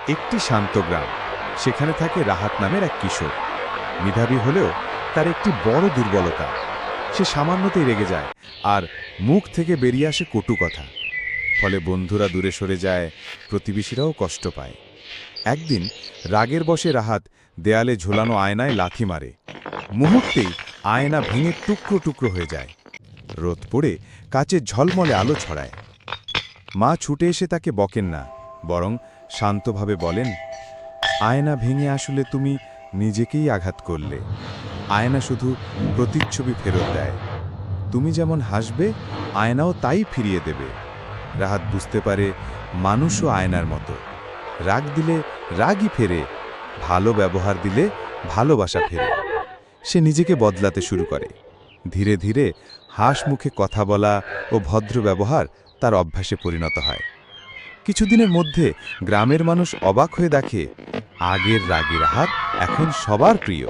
একটি শান্ত গ্রাম। সেখানে থাকে রাহাত নামের এক কিশোর। মেধাবী হলেও তার একটি বড় দুর্বলতা, সে সামান্যতেই রেগে যায় আর মুখ থেকে বেরিয়ে আসে কটু কথা। ফলে বন্ধুরা দূরে সরে যায়, প্রতিবেশীরাও কষ্ট পায়। একদিন রাগের বশে রাহাত দেয়ালে ঝোলানো আয়নায় লাথি মারে। মুহূর্তেই আয়না ভেঙে টুকরো টুকরো হয়ে যায়। রোদ পড়ে কাচের ঝলমলে আলো ছড়ায়। মা ছুটে এসে তাকে বকেন না, বরং শান্তভাবে বলেন, আয়না ভেঙে আসলে তুমি নিজেকেই আঘাত করলে। আয়না শুধু প্রতিচ্ছবি ফেরত দেয়। তুমি যেমন হাসবে, আয়নাও তাই ফিরিয়ে দেবে। রাহাত বুঝতে পারে মানুষও আয়নার মতো। রাগ দিলে রাগই ফেরে, ভালো ব্যবহার দিলে ভালোবাসা ফেরে। সে নিজেকে বদলাতে শুরু করে। ধীরে ধীরে হাস মুখে কথা বলা ও ভদ্র ব্যবহার তার অভ্যাসে পরিণত হয়। কিছুদিনের মধ্যে গ্রামের মানুষ অবাক হয়ে দেখে আগের রাগী রাহাত এখন সবার প্রিয়।